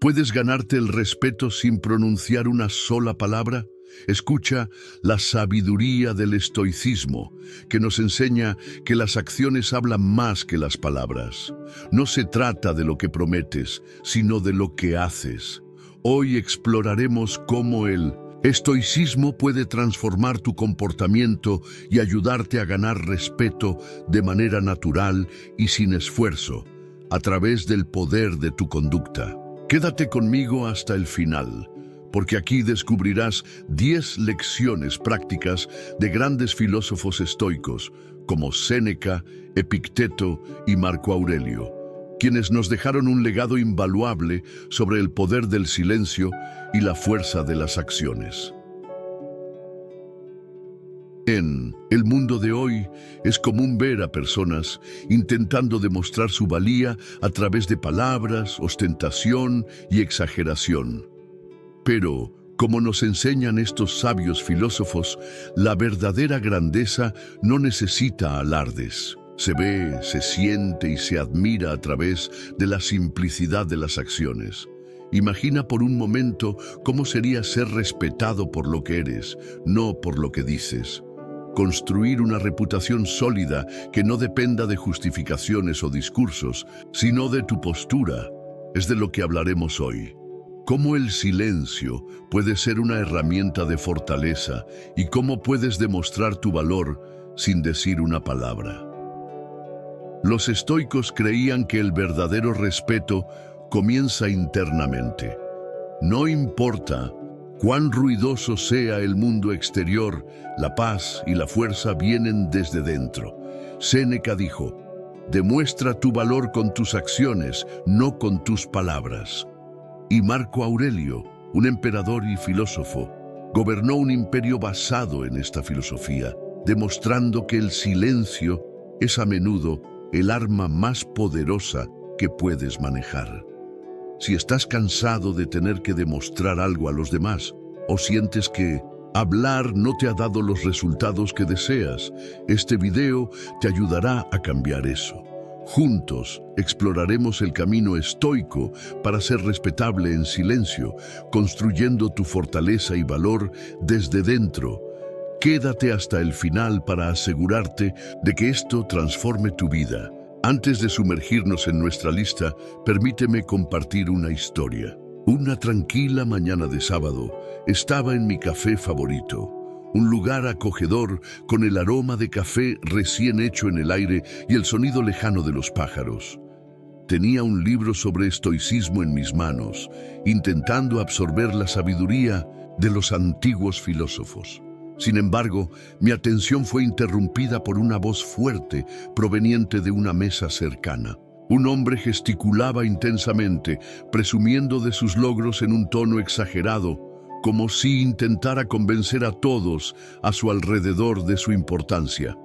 ¿Puedes ganarte el respeto sin pronunciar una sola palabra? Escucha la sabiduría del estoicismo, que nos enseña que las acciones hablan más que las palabras. No se trata de lo que prometes, sino de lo que haces. Hoy exploraremos cómo el estoicismo puede transformar tu comportamiento y ayudarte a ganar respeto de manera natural y sin esfuerzo, a través del poder de tu conducta. Quédate conmigo hasta el final, porque aquí descubrirás 10 lecciones prácticas de grandes filósofos estoicos como Séneca, Epicteto y Marco Aurelio, quienes nos dejaron un legado invaluable sobre el poder del silencio y la fuerza de las acciones. En el mundo de hoy es común ver a personas intentando demostrar su valía a través de palabras, ostentación y exageración. Pero, como nos enseñan estos sabios filósofos, la verdadera grandeza no necesita alardes. Se ve, se siente y se admira a través de la simplicidad de las acciones. Imagina por un momento cómo sería ser respetado por lo que eres, no por lo que dices. Construir una reputación sólida que no dependa de justificaciones o discursos, sino de tu postura, es de lo que hablaremos hoy. Cómo el silencio puede ser una herramienta de fortaleza y cómo puedes demostrar tu valor sin decir una palabra. Los estoicos creían que el verdadero respeto comienza internamente. No importa cuán ruidoso sea el mundo exterior, la paz y la fuerza vienen desde dentro. Séneca dijo: demuestra tu valor con tus acciones, no con tus palabras. Y Marco Aurelio, un emperador y filósofo, gobernó un imperio basado en esta filosofía, demostrando que el silencio es a menudo el arma más poderosa que puedes manejar. Si estás cansado de tener que demostrar algo a los demás, o sientes que hablar no te ha dado los resultados que deseas, este video te ayudará a cambiar eso. Juntos exploraremos el camino estoico para ser respetable en silencio, construyendo tu fortaleza y valor desde dentro. Quédate hasta el final para asegurarte de que esto transforme tu vida. Antes de sumergirnos en nuestra lista, permíteme compartir una historia. Una tranquila mañana de sábado, estaba en mi café favorito. Un lugar acogedor con el aroma de café recién hecho en el aire y el sonido lejano de los pájaros. Tenía un libro sobre estoicismo en mis manos, intentando absorber la sabiduría de los antiguos filósofos. Sin embargo, mi atención fue interrumpida por una voz fuerte proveniente de una mesa cercana. Un hombre gesticulaba intensamente, presumiendo de sus logros en un tono exagerado, como si intentara convencer a todos a su alrededor de su importancia.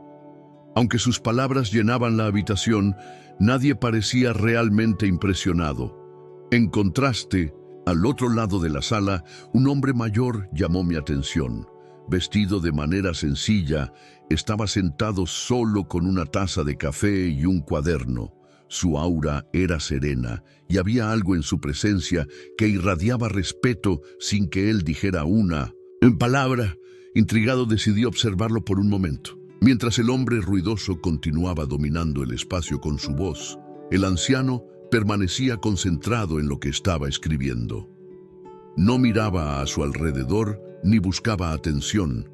Aunque sus palabras llenaban la habitación, nadie parecía realmente impresionado. En contraste, al otro lado de la sala, un hombre mayor llamó mi atención. Vestido de manera sencilla, estaba sentado solo con una taza de café y un cuaderno. Su aura era serena y había algo en su presencia que irradiaba respeto sin que él dijera una palabra. Intrigado, decidí observarlo por un momento. Mientras el hombre ruidoso continuaba dominando el espacio con su voz, el anciano permanecía concentrado en lo que estaba escribiendo. No miraba a su alrededor ni buscaba atención,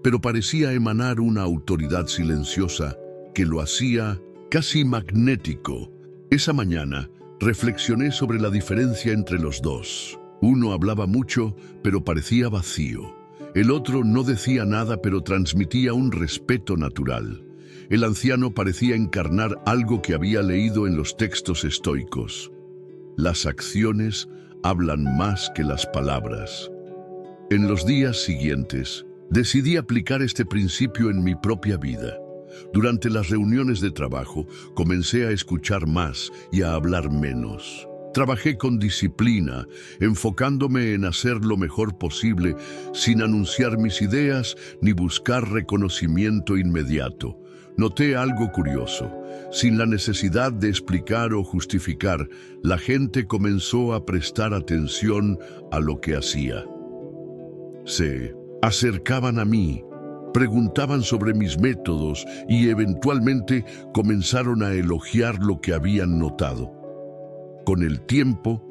pero parecía emanar una autoridad silenciosa que lo hacía casi magnético. Esa mañana reflexioné sobre la diferencia entre los dos. Uno hablaba mucho, pero parecía vacío. El otro no decía nada, pero transmitía un respeto natural. El anciano parecía encarnar algo que había leído en los textos estoicos. Las acciones hablan más que las palabras. En los días siguientes, decidí aplicar este principio en mi propia vida. Durante las reuniones de trabajo, comencé a escuchar más y a hablar menos. Trabajé con disciplina, enfocándome en hacer lo mejor posible, sin anunciar mis ideas ni buscar reconocimiento inmediato. Noté algo curioso. sin la necesidad de explicar o justificar, la gente comenzó a prestar atención a lo que hacía. Se acercaban a mí, preguntaban sobre mis métodos y eventualmente comenzaron a elogiar lo que habían notado. Con el tiempo,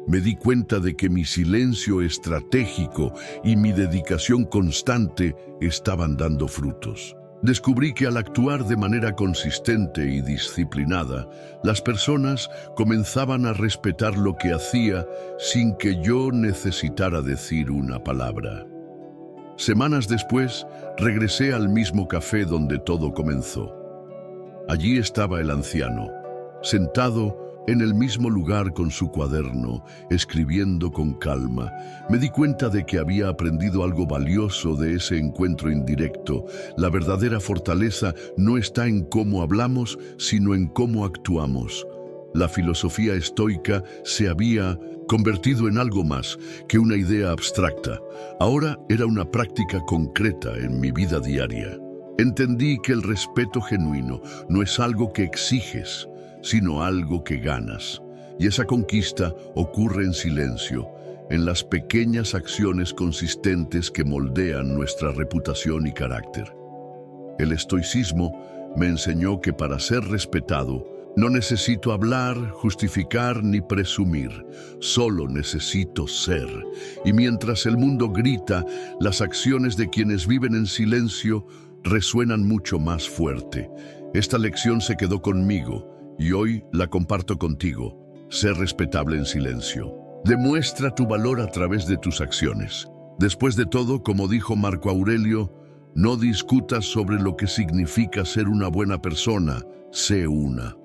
me di cuenta de que mi silencio estratégico y mi dedicación constante estaban dando frutos. Descubrí que al actuar de manera consistente y disciplinada, las personas comenzaban a respetar lo que hacía sin que yo necesitara decir una palabra. Semanas después, regresé al mismo café donde todo comenzó. Allí estaba el anciano, sentado en el mismo lugar con su cuaderno, escribiendo con calma. Me di cuenta de que había aprendido algo valioso de ese encuentro indirecto. La verdadera fortaleza no está en cómo hablamos, sino en cómo actuamos. La filosofía estoica se había convertido en algo más que una idea abstracta. Ahora era una práctica concreta en mi vida diaria. Entendí que el respeto genuino no es algo que exiges, sino algo que ganas. Y esa conquista ocurre en silencio, en las pequeñas acciones consistentes que moldean nuestra reputación y carácter. El estoicismo me enseñó que para ser respetado, no necesito hablar, justificar ni presumir, solo necesito ser. Y mientras el mundo grita, las acciones de quienes viven en silencio resuenan mucho más fuerte. Esta lección se quedó conmigo y hoy la comparto contigo. Sé respetable en silencio. Demuestra tu valor a través de tus acciones. Después de todo, como dijo Marco Aurelio, no discutas sobre lo que significa ser una buena persona, sé una.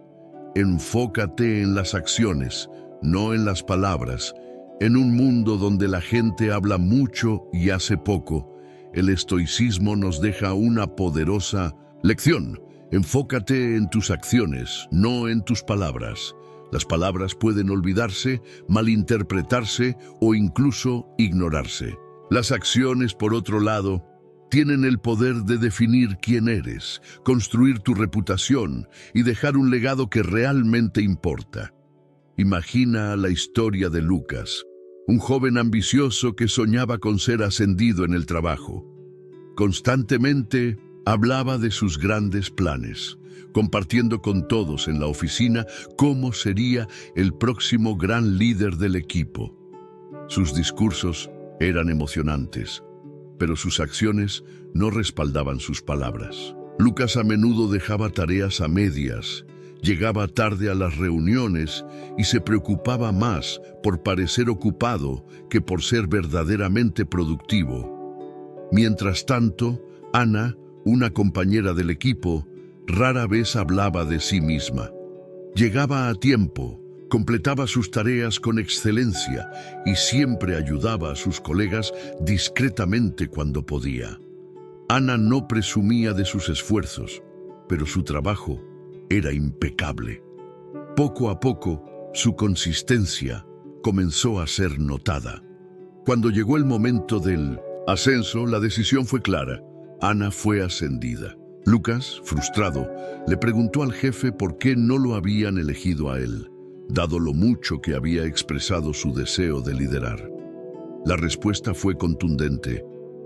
Enfócate en las acciones, no en las palabras. En un mundo donde la gente habla mucho y hace poco, el estoicismo nos deja una poderosa lección. Enfócate en tus acciones, no en tus palabras. Las palabras pueden olvidarse, malinterpretarse o incluso ignorarse. Las acciones, por otro lado, tienen el poder de definir quién eres, construir tu reputación y dejar un legado que realmente importa. Imagina la historia de Lucas, un joven ambicioso que soñaba con ser ascendido en el trabajo. Constantemente hablaba de sus grandes planes, compartiendo con todos en la oficina cómo sería el próximo gran líder del equipo. Sus discursos eran emocionantes, pero sus acciones no respaldaban sus palabras. Lucas a menudo dejaba tareas a medias, llegaba tarde a las reuniones y se preocupaba más por parecer ocupado que por ser verdaderamente productivo. Mientras tanto, Ana, una compañera del equipo, rara vez hablaba de sí misma. Llegaba a tiempo, completaba sus tareas con excelencia y siempre ayudaba a sus colegas discretamente cuando podía. Ana no presumía de sus esfuerzos, pero su trabajo era impecable. Poco a poco, su consistencia comenzó a ser notada. Cuando llegó el momento del ascenso, la decisión fue clara. Ana fue ascendida. Lucas, frustrado, le preguntó al jefe por qué no lo habían elegido a él, dado lo mucho que había expresado su deseo de liderar. La respuesta fue contundente.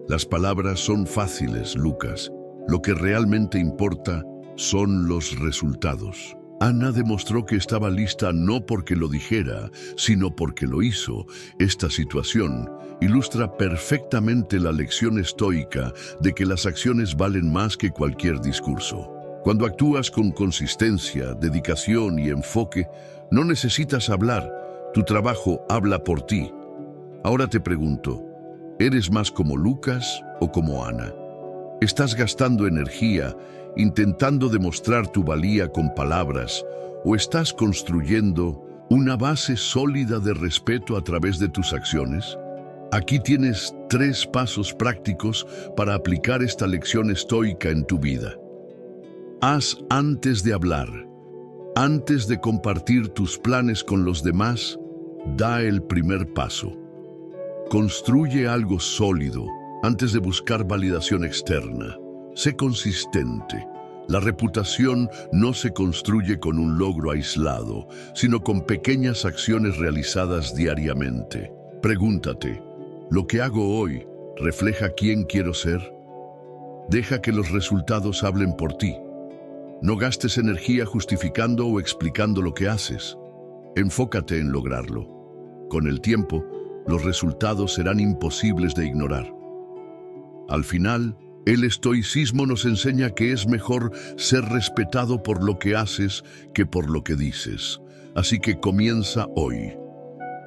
Las palabras son fáciles, Lucas. Lo que realmente importa son los resultados. Ana demostró que estaba lista no porque lo dijera, sino porque lo hizo. Esta situación ilustra perfectamente la lección estoica de que las acciones valen más que cualquier discurso. Cuando actúas con consistencia, dedicación y enfoque, no necesitas hablar, tu trabajo habla por ti. Ahora te pregunto, ¿eres más como Lucas o como Ana? ¿Estás gastando energía intentando demostrar tu valía con palabras o estás construyendo una base sólida de respeto a través de tus acciones? Aquí tienes 3 pasos prácticos para aplicar esta lección estoica en tu vida. Haz antes de hablar. Antes de compartir tus planes con los demás, da el primer paso. Construye algo sólido antes de buscar validación externa. Sé consistente. La reputación no se construye con un logro aislado, sino con pequeñas acciones realizadas diariamente. Pregúntate, ¿lo que hago hoy refleja quién quiero ser? Deja que los resultados hablen por ti. No gastes energía justificando o explicando lo que haces. Enfócate en lograrlo. Con el tiempo, los resultados serán imposibles de ignorar. Al final, el estoicismo nos enseña que es mejor ser respetado por lo que haces que por lo que dices. Así que comienza hoy.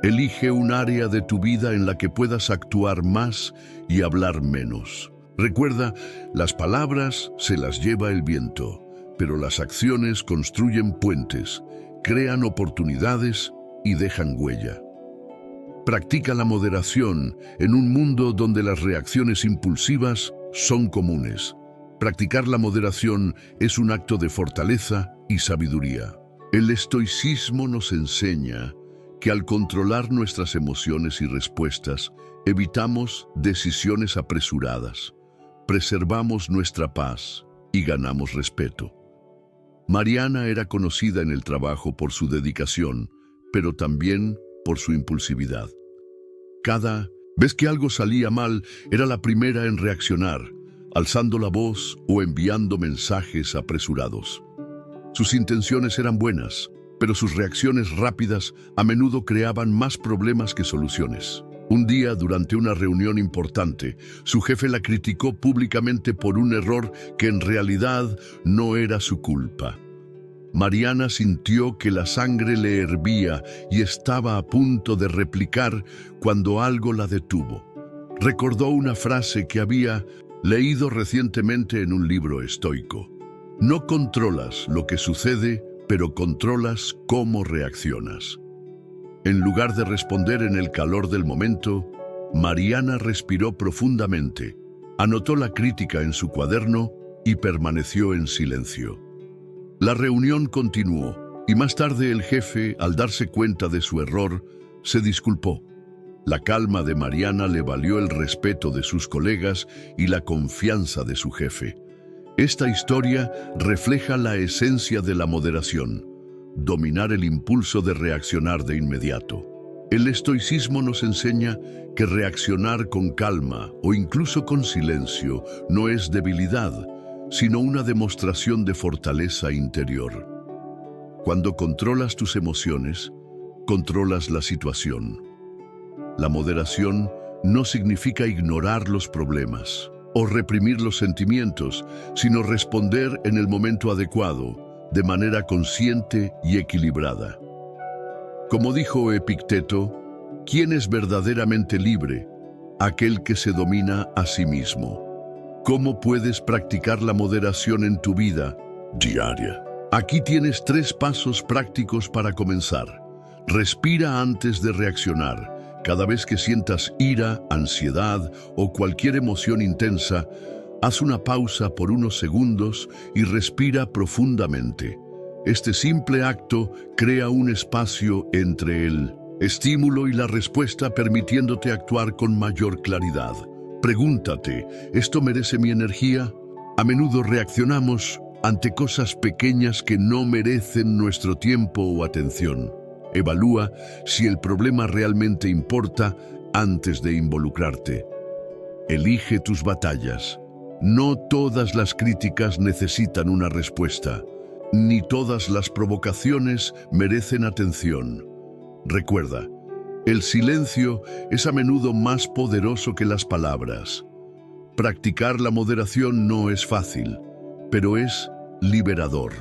Elige un área de tu vida en la que puedas actuar más y hablar menos. Recuerda, las palabras se las lleva el viento, pero las acciones construyen puentes, crean oportunidades y dejan huella. Practica la moderación en un mundo donde las reacciones impulsivas son comunes. Practicar la moderación es un acto de fortaleza y sabiduría. El estoicismo nos enseña que al controlar nuestras emociones y respuestas, evitamos decisiones apresuradas, preservamos nuestra paz y ganamos respeto. Mariana era conocida en el trabajo por su dedicación, pero también por su impulsividad. Cada vez que algo salía mal, era la primera en reaccionar, alzando la voz o enviando mensajes apresurados. Sus intenciones eran buenas, pero sus reacciones rápidas a menudo creaban más problemas que soluciones. Un día, durante una reunión importante, su jefe la criticó públicamente por un error que en realidad no era su culpa. Mariana sintió que la sangre le hervía y estaba a punto de replicar cuando algo la detuvo. Recordó una frase que había leído recientemente en un libro estoico. No controlas lo que sucede, pero controlas cómo reaccionas. En lugar de responder en el calor del momento, Mariana respiró profundamente, anotó la crítica en su cuaderno y permaneció en silencio. La reunión continuó y más tarde el jefe, al darse cuenta de su error, se disculpó. La calma de Mariana le valió el respeto de sus colegas y la confianza de su jefe. Esta historia refleja la esencia de la moderación, dominar el impulso de reaccionar de inmediato. El estoicismo nos enseña que reaccionar con calma o incluso con silencio no es debilidad, sino una demostración de fortaleza interior. Cuando controlas tus emociones, controlas la situación. La moderación no significa ignorar los problemas o reprimir los sentimientos, sino responder en el momento adecuado, de manera consciente y equilibrada. Como dijo Epicteto, ¿quién es verdaderamente libre? Aquel que se domina a sí mismo. ¿Cómo puedes practicar la moderación en tu vida diaria? Aquí tienes 3 pasos prácticos para comenzar. Respira antes de reaccionar. Cada vez que sientas ira, ansiedad o cualquier emoción intensa, haz una pausa por unos segundos y respira profundamente. Este simple acto crea un espacio entre el estímulo y la respuesta, permitiéndote actuar con mayor claridad. Pregúntate, ¿esto merece mi energía? A menudo reaccionamos ante cosas pequeñas que no merecen nuestro tiempo o atención. Evalúa si el problema realmente importa antes de involucrarte. Elige tus batallas. No todas las críticas necesitan una respuesta, ni todas las provocaciones merecen atención. Recuerda, el silencio es a menudo más poderoso que las palabras. Practicar la moderación no es fácil, pero es liberador.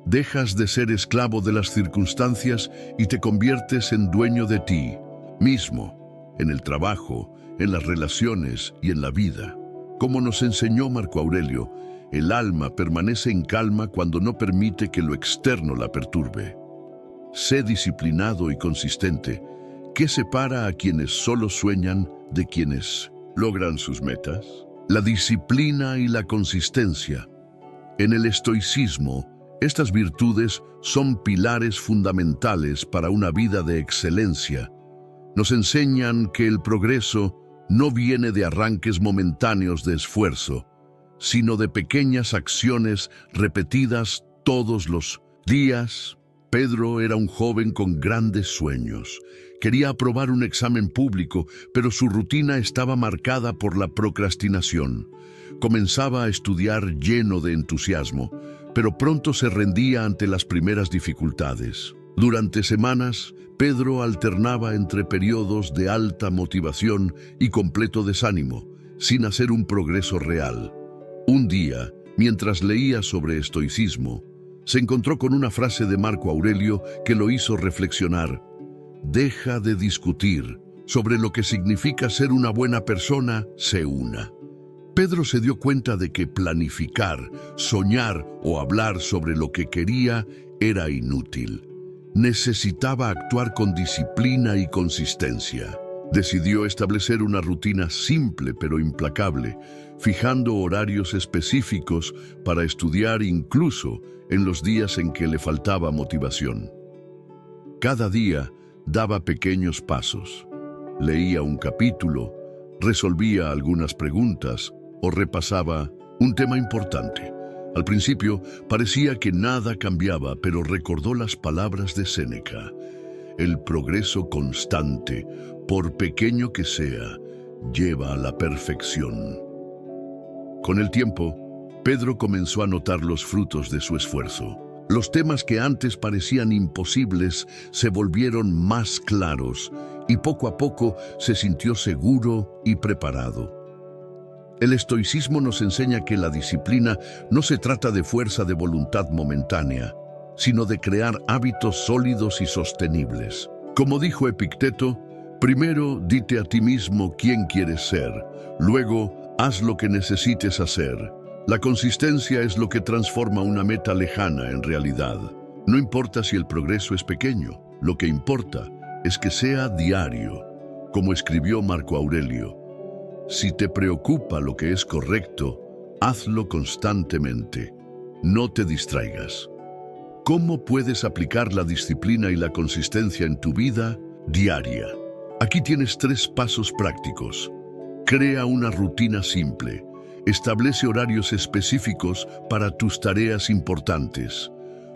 Dejas de ser esclavo de las circunstancias y te conviertes en dueño de ti mismo, en el trabajo, en las relaciones y en la vida. Como nos enseñó Marco Aurelio, el alma permanece en calma cuando no permite que lo externo la perturbe. Sé disciplinado y consistente. ¿Qué separa a quienes solo sueñan de quienes logran sus metas? La disciplina y la consistencia. En el estoicismo, estas virtudes son pilares fundamentales para una vida de excelencia. Nos enseñan que el progreso no viene de arranques momentáneos de esfuerzo, sino de pequeñas acciones repetidas todos los días. Pedro era un joven con grandes sueños. Quería aprobar un examen público, pero su rutina estaba marcada por la procrastinación. Comenzaba a estudiar lleno de entusiasmo, pero pronto se rendía ante las primeras dificultades. Durante semanas, Pedro alternaba entre periodos de alta motivación y completo desánimo, sin hacer un progreso real. Un día, mientras leía sobre estoicismo, se encontró con una frase de Marco Aurelio que lo hizo reflexionar. Deja de discutir sobre lo que significa ser una buena persona, sé una. Pedro se dio cuenta de que planificar, soñar o hablar sobre lo que quería era inútil. Necesitaba actuar con disciplina y consistencia. Decidió establecer una rutina simple pero implacable, fijando horarios específicos para estudiar incluso en los días en que le faltaba motivación. Cada día daba pequeños pasos. Leía un capítulo, resolvía algunas preguntas o repasaba un tema importante. Al principio parecía que nada cambiaba, pero recordó las palabras de Séneca. El progreso constante, por pequeño que sea, lleva a la perfección. Con el tiempo, Pedro comenzó a notar los frutos de su esfuerzo. Los temas que antes parecían imposibles se volvieron más claros y poco a poco se sintió seguro y preparado. El estoicismo nos enseña que la disciplina no se trata de fuerza de voluntad momentánea, sino de crear hábitos sólidos y sostenibles. Como dijo Epicteto, primero dite a ti mismo quién quieres ser, luego haz lo que necesites hacer. La consistencia es lo que transforma una meta lejana en realidad. No importa si el progreso es pequeño, lo que importa es que sea diario. Como escribió Marco Aurelio, si te preocupa lo que es correcto, hazlo constantemente. No te distraigas. ¿Cómo puedes aplicar la disciplina y la consistencia en tu vida diaria? Aquí tienes 3 pasos prácticos. Crea una rutina simple. Establece horarios específicos para tus tareas importantes.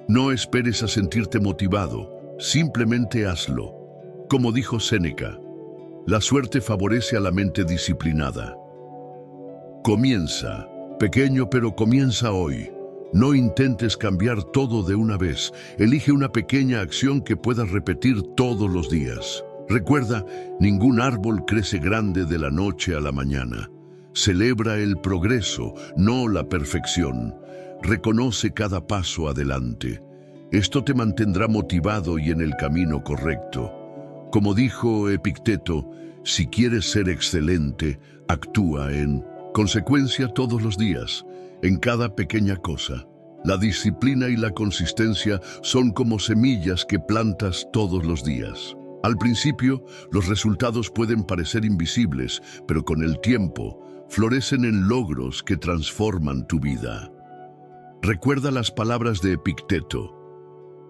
No esperes a sentirte motivado, simplemente hazlo. Como dijo Séneca, la suerte favorece a la mente disciplinada. Comienza, pequeño, pero comienza hoy. No intentes cambiar todo de una vez. Elige una pequeña acción que puedas repetir todos los días. Recuerda, ningún árbol crece grande de la noche a la mañana. Celebra el progreso, no la perfección. Reconoce cada paso adelante. Esto te mantendrá motivado y en el camino correcto. Como dijo Epicteto, si quieres ser excelente, actúa en consecuencia todos los días, en cada pequeña cosa. La disciplina y la consistencia son como semillas que plantas todos los días. Al principio, los resultados pueden parecer invisibles, pero con el tiempo, florecen en logros que transforman tu vida. Recuerda las palabras de Epicteto.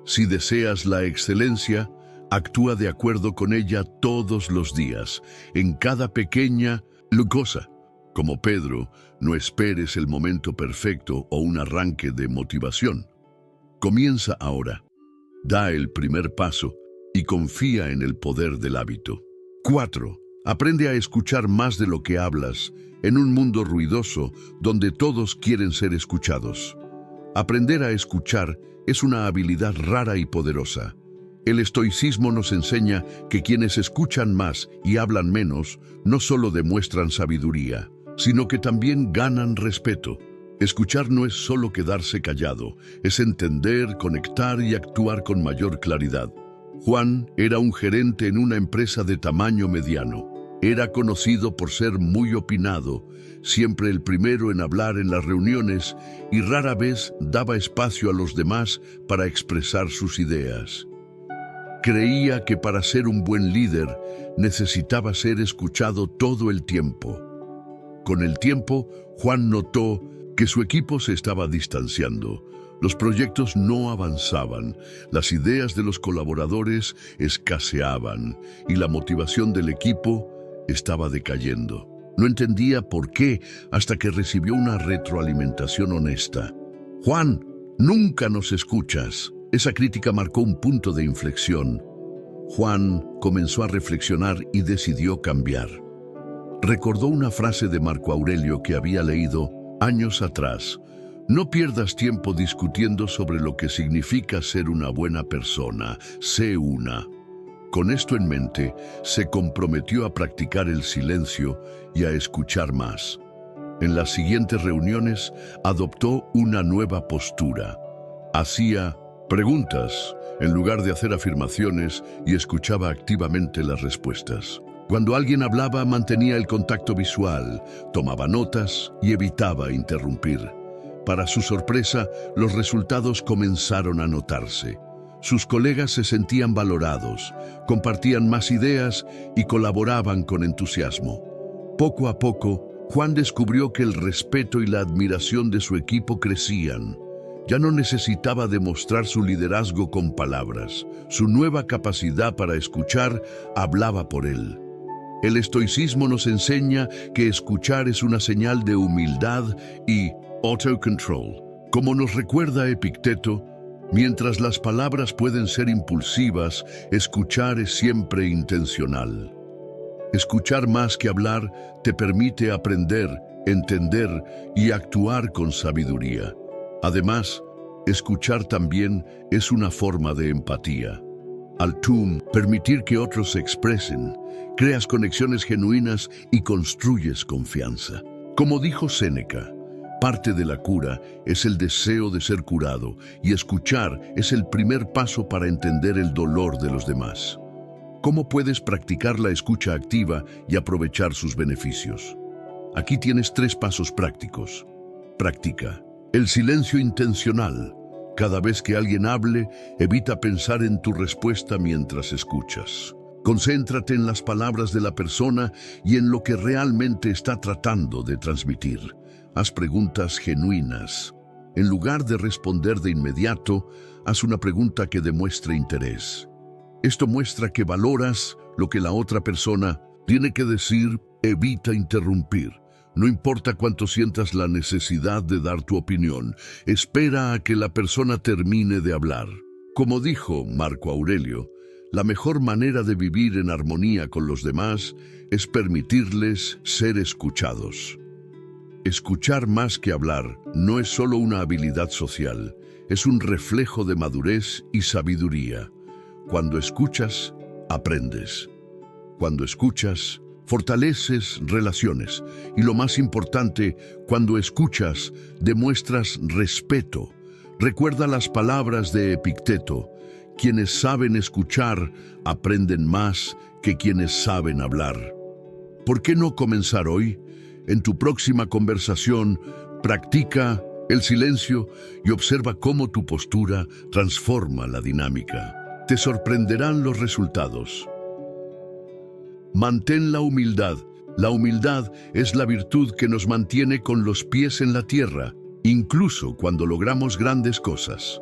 Si deseas la excelencia, actúa de acuerdo con ella todos los días, en cada pequeña cosa. Como Pedro, no esperes el momento perfecto o un arranque de motivación. Comienza ahora. Da el primer paso y confía en el poder del hábito. 4. Aprende a escuchar más de lo que hablas, en un mundo ruidoso donde todos quieren ser escuchados. Aprender a escuchar es una habilidad rara y poderosa. El estoicismo nos enseña que quienes escuchan más y hablan menos no solo demuestran sabiduría, sino que también ganan respeto. Escuchar no es solo quedarse callado, es entender, conectar y actuar con mayor claridad. Juan era un gerente en una empresa de tamaño mediano. Era conocido por ser muy opinado, siempre el primero en hablar en las reuniones y rara vez daba espacio a los demás para expresar sus ideas. Creía que para ser un buen líder necesitaba ser escuchado todo el tiempo. Con el tiempo, Juan notó que su equipo se estaba distanciando. Los proyectos no avanzaban, las ideas de los colaboradores escaseaban y la motivación del equipo estaba decayendo. No entendía por qué hasta que recibió una retroalimentación honesta. Juan, nunca nos escuchas. Esa crítica marcó un punto de inflexión. Juan comenzó a reflexionar y decidió cambiar. Recordó una frase de Marco Aurelio que había leído años atrás. No pierdas tiempo discutiendo sobre lo que significa ser una buena persona, sé una. Con esto en mente, se comprometió a practicar el silencio y a escuchar más. En las siguientes reuniones, adoptó una nueva postura. Hacía preguntas en lugar de hacer afirmaciones y escuchaba activamente las respuestas. Cuando alguien hablaba, mantenía el contacto visual, tomaba notas y evitaba interrumpir. Para su sorpresa, los resultados comenzaron a notarse. Sus colegas se sentían valorados, compartían más ideas y colaboraban con entusiasmo. Poco a poco, Juan descubrió que el respeto y la admiración de su equipo crecían. Ya no necesitaba demostrar su liderazgo con palabras. Su nueva capacidad para escuchar hablaba por él. El estoicismo nos enseña que escuchar es una señal de humildad y autocontrol. Como nos recuerda Epicteto, mientras las palabras pueden ser impulsivas, escuchar es siempre intencional. Escuchar más que hablar te permite aprender, entender y actuar con sabiduría. Además, escuchar también es una forma de empatía. Al tú permitir que otros se expresen, creas conexiones genuinas y construyes confianza. Como dijo Séneca, parte de la cura es el deseo de ser curado y escuchar es el primer paso para entender el dolor de los demás. ¿Cómo puedes practicar la escucha activa y aprovechar sus beneficios? Aquí tienes 3 pasos prácticos. Practica el silencio intencional. Cada vez que alguien hable, evita pensar en tu respuesta mientras escuchas. Concéntrate en las palabras de la persona y en lo que realmente está tratando de transmitir. Haz preguntas genuinas. En lugar de responder de inmediato, haz una pregunta que demuestre interés. Esto muestra que valoras lo que la otra persona tiene que decir. Evita interrumpir. No importa cuánto sientas la necesidad de dar tu opinión, espera a que la persona termine de hablar. Como dijo Marco Aurelio, la mejor manera de vivir en armonía con los demás es permitirles ser escuchados. Escuchar más que hablar no es solo una habilidad social, es un reflejo de madurez y sabiduría. Cuando escuchas, aprendes. Cuando escuchas, fortaleces relaciones. Y lo más importante, cuando escuchas, demuestras respeto. Recuerda las palabras de Epicteto: quienes saben escuchar aprenden más que quienes saben hablar. ¿Por qué no comenzar hoy? En tu próxima conversación, practica el silencio y observa cómo tu postura transforma la dinámica. Te sorprenderán los resultados. Mantén la humildad. La humildad es la virtud que nos mantiene con los pies en la tierra, incluso cuando logramos grandes cosas.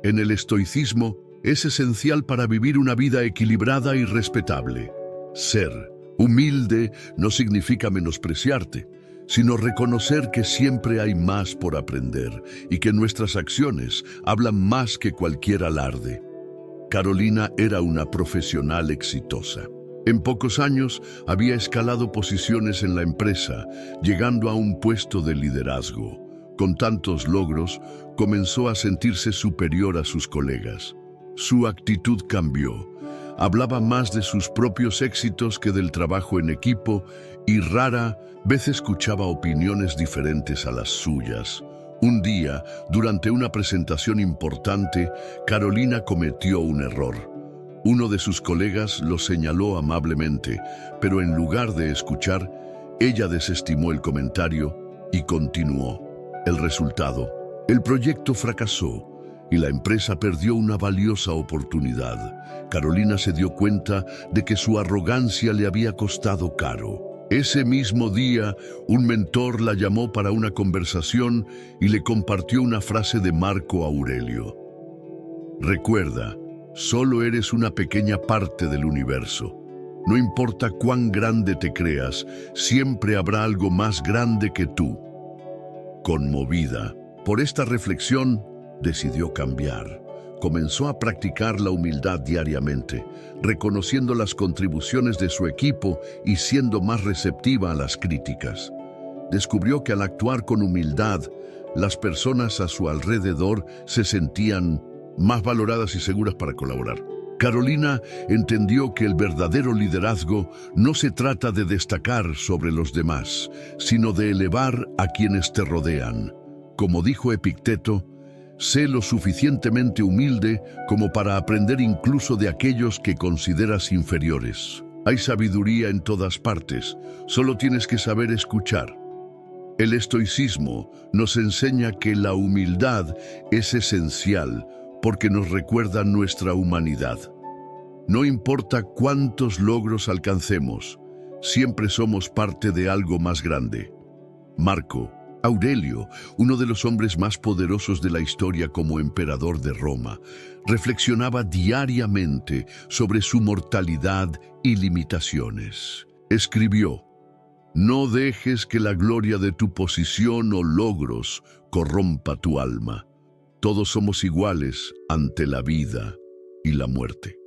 En el estoicismo es esencial para vivir una vida equilibrada y respetable. Ser humilde no significa menospreciarte, sino reconocer que siempre hay más por aprender y que nuestras acciones hablan más que cualquier alarde. Carolina era una profesional exitosa. En pocos años había escalado posiciones en la empresa, llegando a un puesto de liderazgo. Con tantos logros, comenzó a sentirse superior a sus colegas. Su actitud cambió. Hablaba más de sus propios éxitos que del trabajo en equipo y rara vez escuchaba opiniones diferentes a las suyas. Un día, durante una presentación importante, Carolina cometió un error. Uno de sus colegas lo señaló amablemente, pero en lugar de escuchar, ella desestimó el comentario y continuó. El resultado: el proyecto fracasó y la empresa perdió una valiosa oportunidad. Carolina se dio cuenta de que su arrogancia le había costado caro. Ese mismo día, un mentor la llamó para una conversación y le compartió una frase de Marco Aurelio. Recuerda, solo eres una pequeña parte del universo. No importa cuán grande te creas, siempre habrá algo más grande que tú. Conmovida por esta reflexión, decidió cambiar. Comenzó a practicar la humildad diariamente, reconociendo las contribuciones de su equipo y siendo más receptiva a las críticas. Descubrió que al actuar con humildad, las personas a su alrededor se sentían más valoradas y seguras para colaborar. Carolina entendió que el verdadero liderazgo no se trata de destacar sobre los demás, sino de elevar a quienes te rodean. Como dijo Epicteto, sé lo suficientemente humilde como para aprender incluso de aquellos que consideras inferiores. Hay sabiduría en todas partes, solo tienes que saber escuchar. El estoicismo nos enseña que la humildad es esencial porque nos recuerda nuestra humanidad. No importa cuántos logros alcancemos, siempre somos parte de algo más grande. Marco Aurelio, uno de los hombres más poderosos de la historia como emperador de Roma, reflexionaba diariamente sobre su mortalidad y limitaciones. Escribió: no dejes que la gloria de tu posición o logros corrompa tu alma. Todos somos iguales ante la vida y la muerte.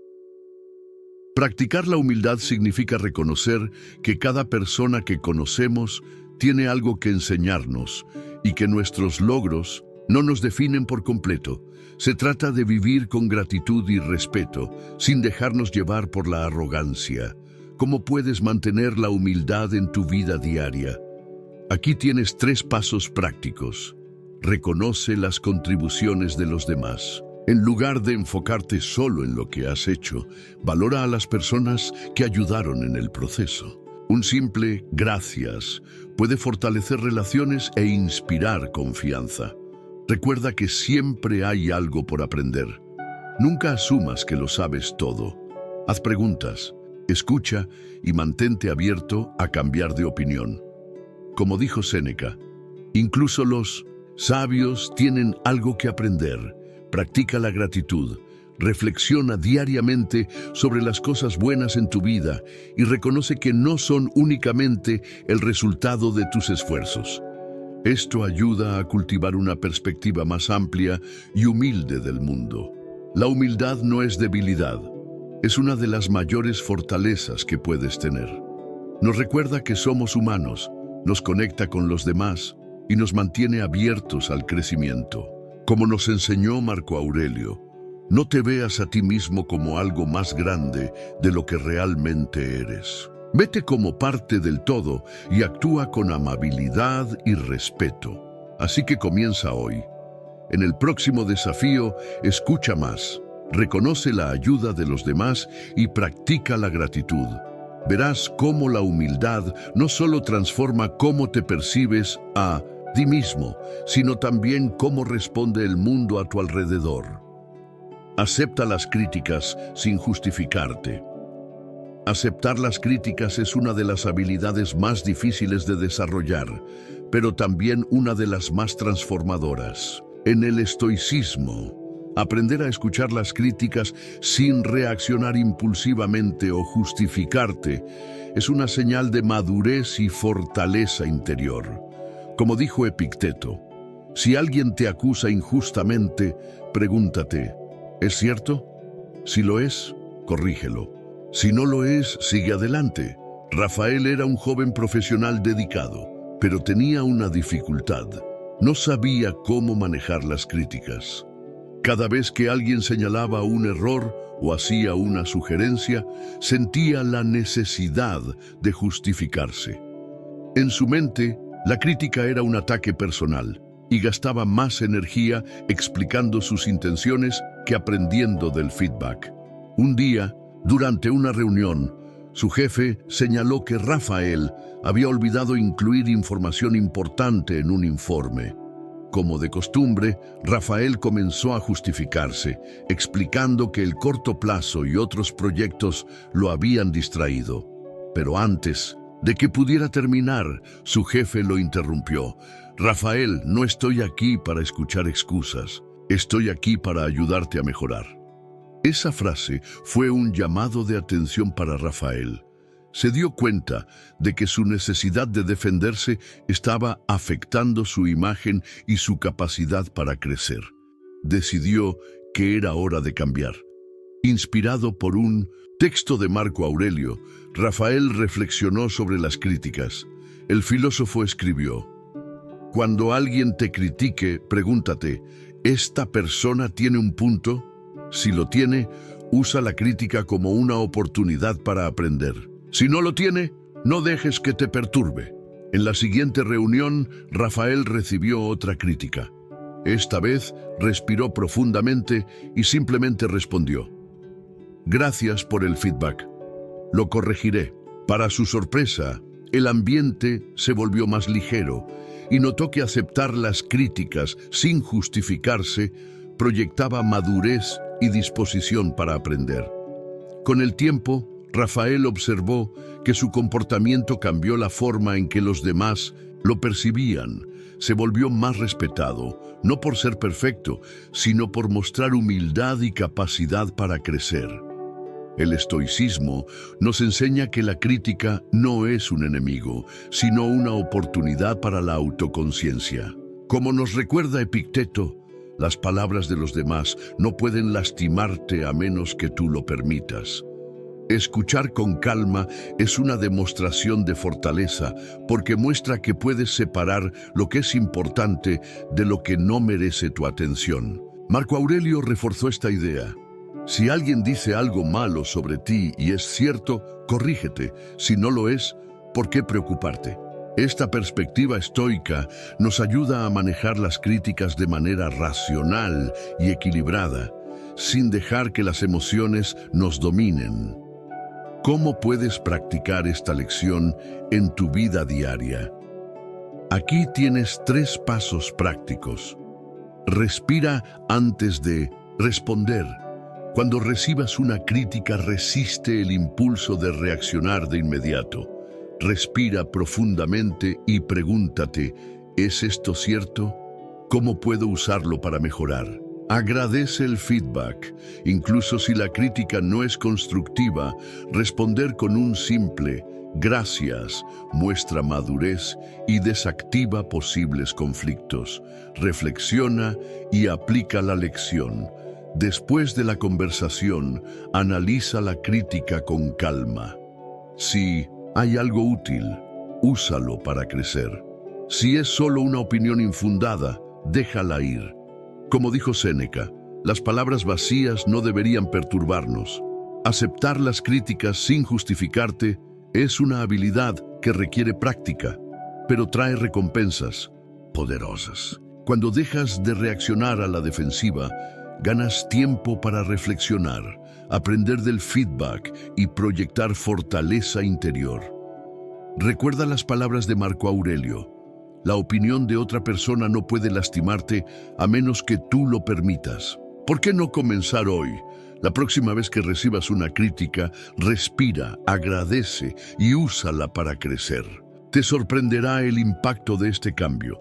Practicar la humildad significa reconocer que cada persona que conocemos tiene algo que enseñarnos y que nuestros logros no nos definen por completo. Se trata de vivir con gratitud y respeto, sin dejarnos llevar por la arrogancia. ¿Cómo puedes mantener la humildad en tu vida diaria? Aquí tienes 3 pasos prácticos. Reconoce las contribuciones de los demás. En lugar de enfocarte solo en lo que has hecho, valora a las personas que ayudaron en el proceso. Un simple gracias puede fortalecer relaciones e inspirar confianza. Recuerda que siempre hay algo por aprender. Nunca asumas que lo sabes todo. Haz preguntas, escucha y mantente abierto a cambiar de opinión. Como dijo Séneca, incluso los sabios tienen algo que aprender. Practica la gratitud. Reflexiona diariamente sobre las cosas buenas en tu vida y reconoce que no son únicamente el resultado de tus esfuerzos. Esto ayuda a cultivar una perspectiva más amplia y humilde del mundo. La humildad no es debilidad, es una de las mayores fortalezas que puedes tener. Nos recuerda que somos humanos, nos conecta con los demás y nos mantiene abiertos al crecimiento. Como nos enseñó Marco Aurelio, no te veas a ti mismo como algo más grande de lo que realmente eres. Vete como parte del todo y actúa con amabilidad y respeto. Así que comienza hoy. En el próximo desafío, escucha más, reconoce la ayuda de los demás y practica la gratitud. Verás cómo la humildad no solo transforma cómo te percibes a ti mismo, sino también cómo responde el mundo a tu alrededor. Acepta las críticas sin justificarte. Aceptar las críticas es una de las habilidades más difíciles de desarrollar, pero también una de las más transformadoras. En el estoicismo, aprender a escuchar las críticas sin reaccionar impulsivamente o justificarte es una señal de madurez y fortaleza interior. Como dijo Epicteto, si alguien te acusa injustamente, pregúntate, ¿es cierto? Si lo es, corrígelo. Si no lo es, sigue adelante. Rafael era un joven profesional dedicado, pero tenía una dificultad. No sabía cómo manejar las críticas. Cada vez que alguien señalaba un error o hacía una sugerencia, sentía la necesidad de justificarse. En su mente, la crítica era un ataque personal y gastaba más energía explicando sus intenciones que aprendiendo del feedback. Un día, durante una reunión, su jefe señaló que Rafael había olvidado incluir información importante en un informe. Como de costumbre, Rafael comenzó a justificarse, explicando que el corto plazo y otros proyectos lo habían distraído. Pero antes de que pudiera terminar, su jefe lo interrumpió. Rafael, no estoy aquí para escuchar excusas. Estoy aquí para ayudarte a mejorar. Esa frase fue un llamado de atención para Rafael. Se dio cuenta de que su necesidad de defenderse estaba afectando su imagen y su capacidad para crecer. Decidió que era hora de cambiar. Inspirado por un texto de Marco Aurelio, Rafael reflexionó sobre las críticas. El filósofo escribió: cuando alguien te critique, pregúntate, ¿esta persona tiene un punto? Si lo tiene, usa la crítica como una oportunidad para aprender. Si no lo tiene, no dejes que te perturbe. En la siguiente reunión, Rafael recibió otra crítica. Esta vez respiró profundamente y simplemente respondió: gracias por el feedback. Lo corregiré. Para su sorpresa, el ambiente se volvió más ligero y notó que aceptar las críticas sin justificarse proyectaba madurez y disposición para aprender. Con el tiempo, Rafael observó que su comportamiento cambió la forma en que los demás lo percibían. Se volvió más respetado, no por ser perfecto, sino por mostrar humildad y capacidad para crecer. El estoicismo nos enseña que la crítica no es un enemigo, sino una oportunidad para la autoconciencia. Como nos recuerda Epicteto, las palabras de los demás no pueden lastimarte a menos que tú lo permitas. Escuchar con calma es una demostración de fortaleza porque muestra que puedes separar lo que es importante de lo que no merece tu atención. Marco Aurelio reforzó esta idea. Si alguien dice algo malo sobre ti y es cierto, corrígete. Si no lo es, ¿por qué preocuparte? Esta perspectiva estoica nos ayuda a manejar las críticas de manera racional y equilibrada, sin dejar que las emociones nos dominen. ¿Cómo puedes practicar esta lección en tu vida diaria? Aquí tienes 3 pasos prácticos. Respira antes de responder. Cuando recibas una crítica, resiste el impulso de reaccionar de inmediato. Respira profundamente y pregúntate, ¿es esto cierto? ¿Cómo puedo usarlo para mejorar? Agradece el feedback. Incluso si la crítica no es constructiva, responder con un simple gracias muestra madurez y desactiva posibles conflictos. Reflexiona y aplica la lección. Después de la conversación, analiza la crítica con calma. Si hay algo útil, úsalo para crecer. Si es solo una opinión infundada, déjala ir. Como dijo Séneca, las palabras vacías no deberían perturbarnos. Aceptar las críticas sin justificarte es una habilidad que requiere práctica, pero trae recompensas poderosas. Cuando dejas de reaccionar a la defensiva, ganas tiempo para reflexionar, aprender del feedback y proyectar fortaleza interior. Recuerda las palabras de Marco Aurelio. La opinión de otra persona no puede lastimarte a menos que tú lo permitas. ¿Por qué no comenzar hoy? La próxima vez que recibas una crítica, respira, agradece y úsala para crecer. Te sorprenderá el impacto de este cambio.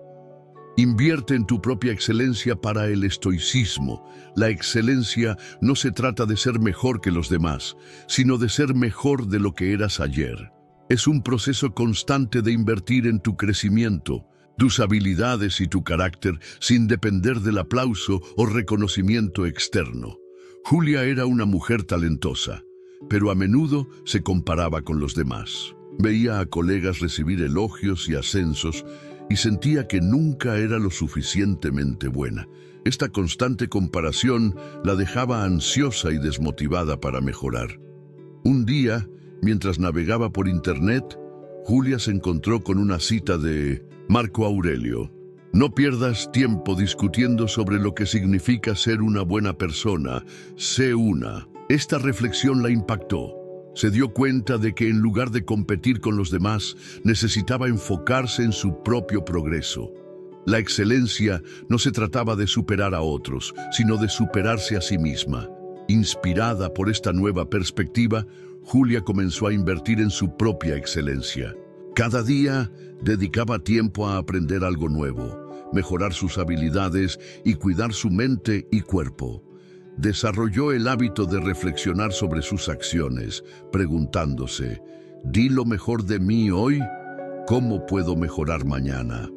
Invierte en tu propia excelencia para el estoicismo. La excelencia no se trata de ser mejor que los demás, sino de ser mejor de lo que eras ayer. Es un proceso constante de invertir en tu crecimiento, tus habilidades y tu carácter sin depender del aplauso o reconocimiento externo. Julia era una mujer talentosa, pero a menudo se comparaba con los demás. Veía a colegas recibir elogios y ascensos y sentía que nunca era lo suficientemente buena. Esta constante comparación la dejaba ansiosa y desmotivada para mejorar. Un día, mientras navegaba por internet, Julia se encontró con una cita de Marco Aurelio. No pierdas tiempo discutiendo sobre lo que significa ser una buena persona, sé una. Esta reflexión la impactó. Se dio cuenta de que en lugar de competir con los demás, necesitaba enfocarse en su propio progreso. La excelencia no se trataba de superar a otros, sino de superarse a sí misma. Inspirada por esta nueva perspectiva, Julia comenzó a invertir en su propia excelencia. Cada día dedicaba tiempo a aprender algo nuevo, mejorar sus habilidades y cuidar su mente y cuerpo. Desarrolló el hábito de reflexionar sobre sus acciones, preguntándose, Di lo mejor de mí hoy. ¿Cómo puedo mejorar mañana?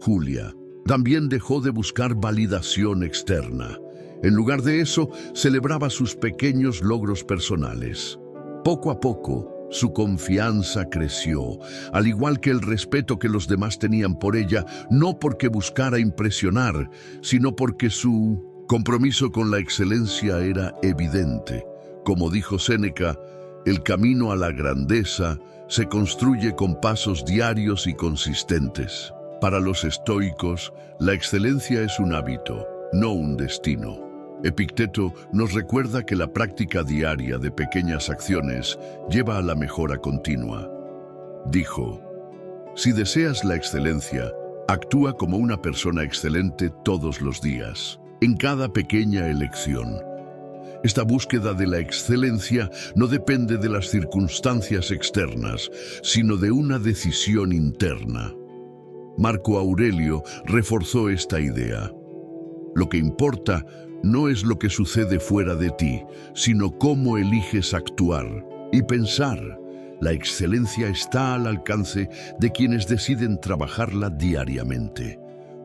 Julia también dejó de buscar validación externa. En lugar de eso, celebraba sus pequeños logros personales. Poco a poco, su confianza creció, al igual que el respeto que los demás tenían por ella, no porque buscara impresionar, sino porque su compromiso con la excelencia era evidente. Como dijo Séneca, el camino a la grandeza se construye con pasos diarios y consistentes. Para los estoicos, la excelencia es un hábito, no un destino. Epicteto nos recuerda que la práctica diaria de pequeñas acciones lleva a la mejora continua. Dijo, si deseas la excelencia, actúa como una persona excelente todos los días, en cada pequeña elección. Esta búsqueda de la excelencia no depende de las circunstancias externas, sino de una decisión interna. Marco Aurelio reforzó esta idea. Lo que importa no es lo que sucede fuera de ti, sino cómo eliges actuar y pensar. La excelencia está al alcance de quienes deciden trabajarla diariamente.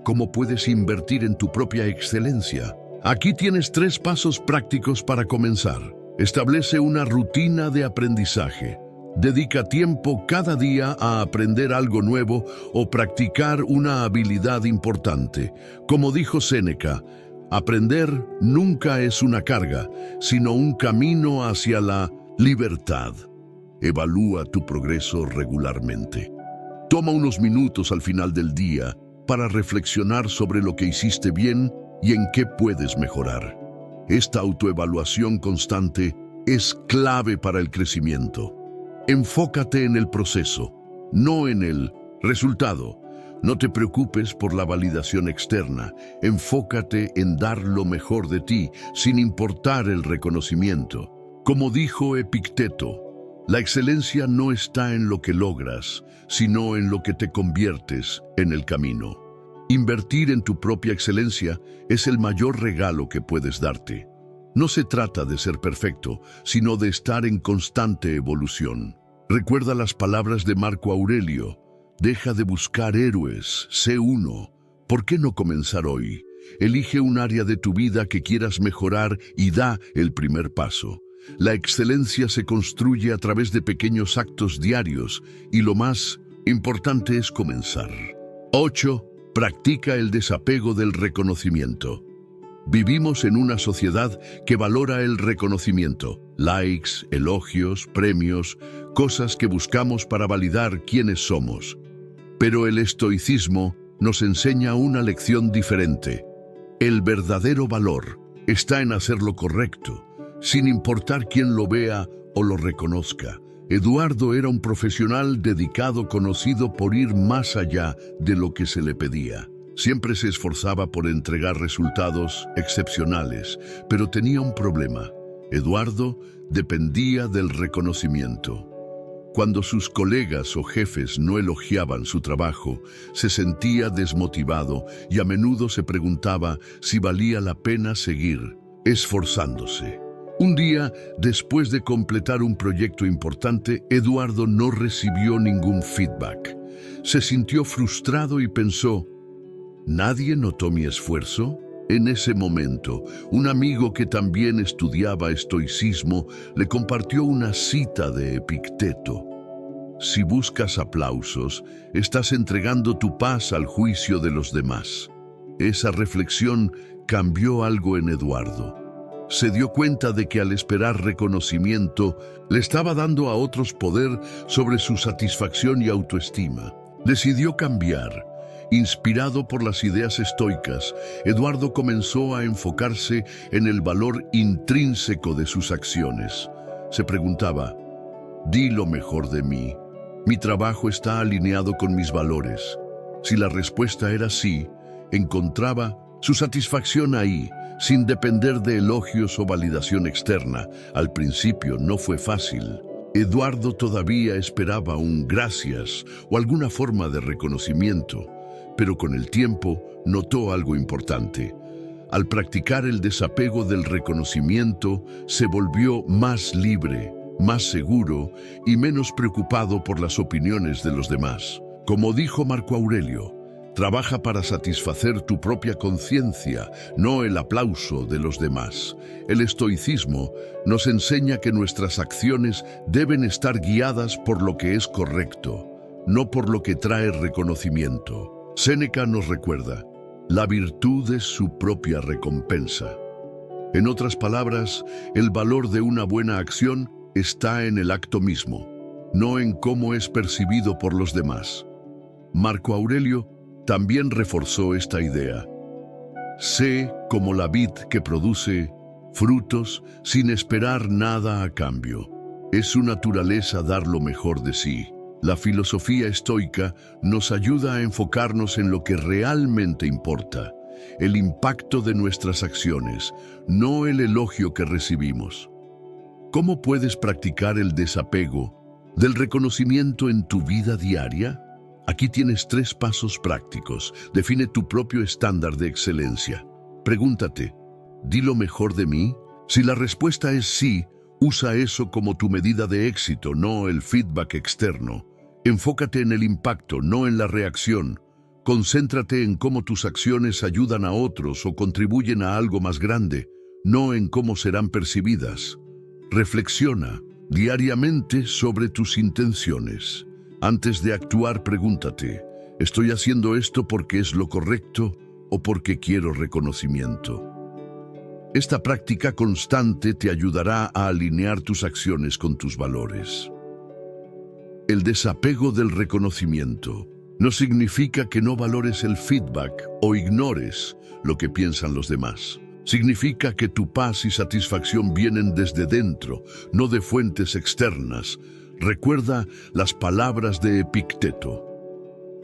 ¿Cómo puedes invertir en tu propia excelencia? Aquí tienes 3 pasos prácticos para comenzar. Establece una rutina de aprendizaje. Dedica tiempo cada día a aprender algo nuevo o practicar una habilidad importante. Como dijo Séneca, aprender nunca es una carga, sino un camino hacia la libertad. Evalúa tu progreso regularmente. Toma unos minutos al final del día para reflexionar sobre lo que hiciste bien y en qué puedes mejorar. Esta autoevaluación constante es clave para el crecimiento. Enfócate en el proceso, no en el resultado. No te preocupes por la validación externa. Enfócate en dar lo mejor de ti, sin importar el reconocimiento. Como dijo Epicteto, la excelencia no está en lo que logras, sino en lo que te conviertes en el camino. Invertir en tu propia excelencia es el mayor regalo que puedes darte. No se trata de ser perfecto, sino de estar en constante evolución. Recuerda las palabras de Marco Aurelio. Deja de buscar héroes, sé uno. ¿Por qué no comenzar hoy? Elige un área de tu vida que quieras mejorar y da el primer paso. La excelencia se construye a través de pequeños actos diarios y lo más importante es comenzar. 8. Practica el desapego del reconocimiento. Vivimos en una sociedad que valora el reconocimiento, likes, elogios, premios, cosas que buscamos para validar quiénes somos. Pero el estoicismo nos enseña una lección diferente. El verdadero valor está en hacer lo correcto, sin importar quién lo vea o lo reconozca. Eduardo era un profesional dedicado, conocido por ir más allá de lo que se le pedía. Siempre se esforzaba por entregar resultados excepcionales, pero tenía un problema. Eduardo dependía del reconocimiento. Cuando sus colegas o jefes no elogiaban su trabajo, se sentía desmotivado y a menudo se preguntaba si valía la pena seguir esforzándose. Un día, después de completar un proyecto importante, Eduardo no recibió ningún feedback. Se sintió frustrado y pensó, ¿nadie notó mi esfuerzo? En ese momento, un amigo que también estudiaba estoicismo le compartió una cita de Epicteto. Si buscas aplausos, estás entregando tu paz al juicio de los demás. Esa reflexión cambió algo en Eduardo. Se dio cuenta de que al esperar reconocimiento, le estaba dando a otros poder sobre su satisfacción y autoestima. Decidió cambiar. Inspirado por las ideas estoicas, Eduardo comenzó a enfocarse en el valor intrínseco de sus acciones. Se preguntaba, ¿di lo mejor de mí? ¿Mi trabajo está alineado con mis valores? Si la respuesta era sí, encontraba su satisfacción ahí, sin depender de elogios o validación externa. Al principio no fue fácil. Eduardo todavía esperaba un gracias o alguna forma de reconocimiento, pero con el tiempo notó algo importante. Al practicar el desapego del reconocimiento, se volvió más libre. más seguro y menos preocupado por las opiniones de los demás. Como dijo Marco Aurelio, trabaja para satisfacer tu propia conciencia, no el aplauso de los demás. El estoicismo nos enseña que nuestras acciones deben estar guiadas por lo que es correcto, no por lo que trae reconocimiento. Séneca nos recuerda, la virtud es su propia recompensa. En otras palabras, el valor de una buena acción está en el acto mismo, no en cómo es percibido por los demás. Marco Aurelio también reforzó esta idea. Sé como la vid que produce frutos sin esperar nada a cambio. Es su naturaleza dar lo mejor de sí. La filosofía estoica nos ayuda a enfocarnos en lo que realmente importa, el impacto de nuestras acciones, no el elogio que recibimos. ¿Cómo puedes practicar el desapego del reconocimiento en tu vida diaria? Aquí tienes 3 pasos prácticos. Define tu propio estándar de excelencia. Pregúntate, ¿di lo mejor de mí? Si la respuesta es sí, usa eso como tu medida de éxito, no el feedback externo. Enfócate en el impacto, no en la reacción. Concéntrate en cómo tus acciones ayudan a otros o contribuyen a algo más grande, no en cómo serán percibidas. Reflexiona diariamente sobre tus intenciones. Antes de actuar, pregúntate, ¿estoy haciendo esto porque es lo correcto o porque quiero reconocimiento? Esta práctica constante te ayudará a alinear tus acciones con tus valores. El desapego del reconocimiento no significa que no valores el feedback o ignores lo que piensan los demás. Significa que tu paz y satisfacción vienen desde dentro, no de fuentes externas. Recuerda las palabras de Epicteto.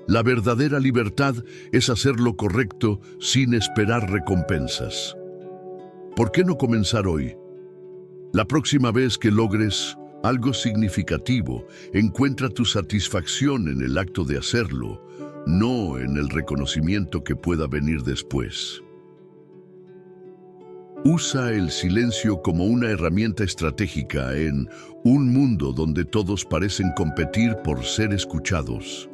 La verdadera libertad es hacer lo correcto sin esperar recompensas. ¿Por qué no comenzar hoy? La próxima vez que logres algo significativo, encuentra tu satisfacción en el acto de hacerlo, no en el reconocimiento que pueda venir después. Usa el silencio como una herramienta estratégica en un mundo donde todos parecen competir por ser escuchados.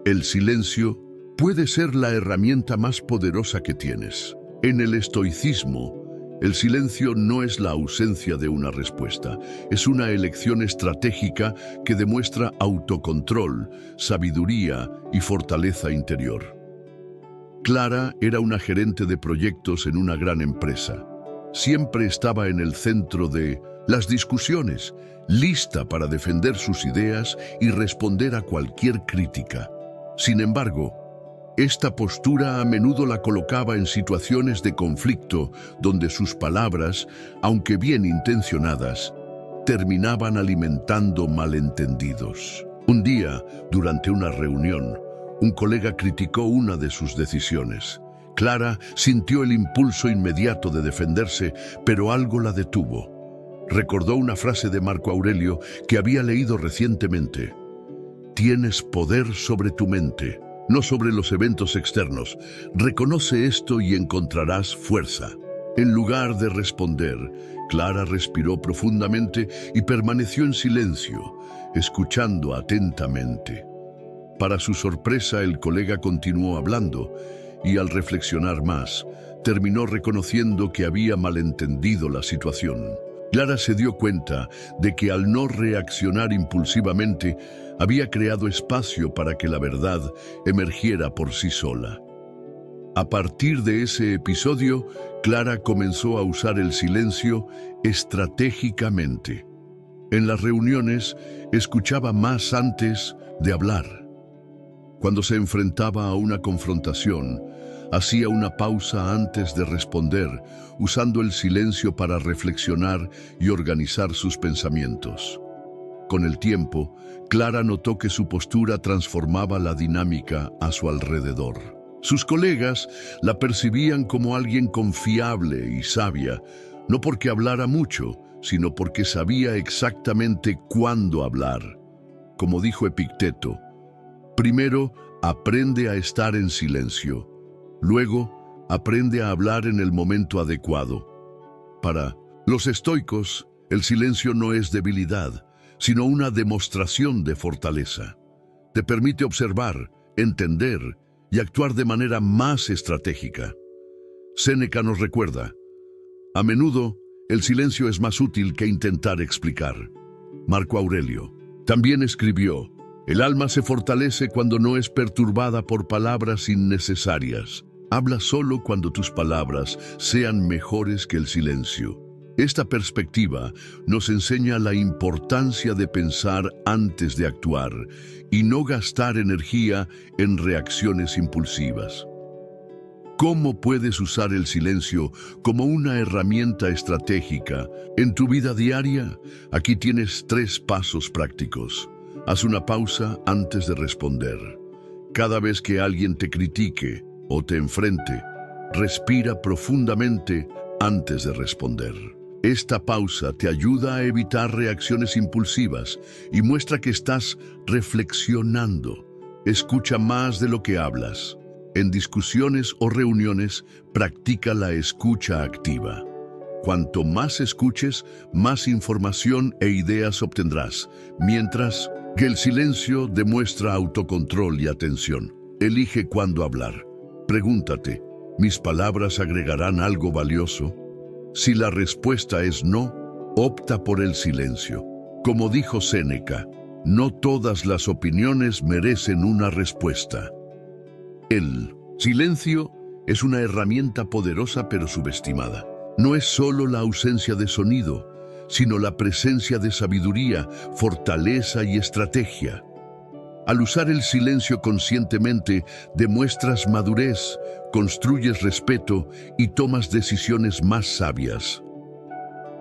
El silencio puede ser la herramienta más poderosa que tienes. En el estoicismo, el silencio no es la ausencia de una respuesta, es una elección estratégica que demuestra autocontrol, sabiduría y fortaleza interior. Clara era una gerente de proyectos en una gran empresa. Siempre estaba en el centro de las discusiones, lista para defender sus ideas y responder a cualquier crítica. Sin embargo, esta postura a menudo la colocaba en situaciones de conflicto donde sus palabras, aunque bien intencionadas, terminaban alimentando malentendidos. Un día, durante una reunión, un colega criticó una de sus decisiones. Clara sintió el impulso inmediato de defenderse, pero algo la detuvo. Recordó una frase de Marco Aurelio que había leído recientemente. Tienes poder sobre tu mente, no sobre los eventos externos. Reconoce esto y encontrarás fuerza. En lugar de responder, Clara respiró profundamente y permaneció en silencio, escuchando atentamente. Para su sorpresa, el colega continuó hablando y al reflexionar más, terminó reconociendo que había malentendido la situación. Clara se dio cuenta de que al no reaccionar impulsivamente, había creado espacio para que la verdad emergiera por sí sola. A partir de ese episodio, Clara comenzó a usar el silencio estratégicamente. En las reuniones, escuchaba más antes de hablar. Cuando se enfrentaba a una confrontación, hacía una pausa antes de responder, usando el silencio para reflexionar y organizar sus pensamientos. Con el tiempo, Clara notó que su postura transformaba la dinámica a su alrededor. Sus colegas la percibían como alguien confiable y sabia, no porque hablara mucho, sino porque sabía exactamente cuándo hablar. Como dijo Epicteto, primero aprende a estar en silencio, luego aprende a hablar en el momento adecuado. Para los estoicos, El silencio no es debilidad, sino una demostración de fortaleza. Te permite observar, entender y actuar de manera más estratégica. Séneca nos recuerda: a menudo, el silencio es más útil que intentar explicar. Marco Aurelio también escribió: el alma se fortalece cuando no es perturbada por palabras innecesarias. Habla solo cuando tus palabras sean mejores que el silencio. Esta perspectiva nos enseña la importancia de pensar antes de actuar y no gastar energía en reacciones impulsivas. ¿Cómo puedes usar el silencio como una herramienta estratégica en tu vida diaria? Aquí tienes 3 pasos prácticos. Haz una pausa antes de responder. Cada vez que alguien te critique o te enfrente, respira profundamente antes de responder. Esta pausa te ayuda a evitar reacciones impulsivas y muestra que estás reflexionando. Escucha más de lo que hablas. En discusiones o reuniones, practica la escucha activa. Cuanto más escuches, más información e ideas obtendrás, mientras que el silencio demuestra autocontrol y atención. Elige cuándo hablar. Pregúntate: ¿mis palabras agregarán algo valioso? Si la respuesta es no, opta por el silencio. Como dijo Séneca, no todas las opiniones merecen una respuesta. El silencio es una herramienta poderosa pero subestimada. No es solo la ausencia de sonido, sino la presencia de sabiduría, fortaleza y estrategia. Al usar el silencio conscientemente, demuestras madurez, construyes respeto y tomas decisiones más sabias.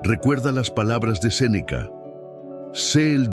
Recuerda las palabras de Séneca: sé el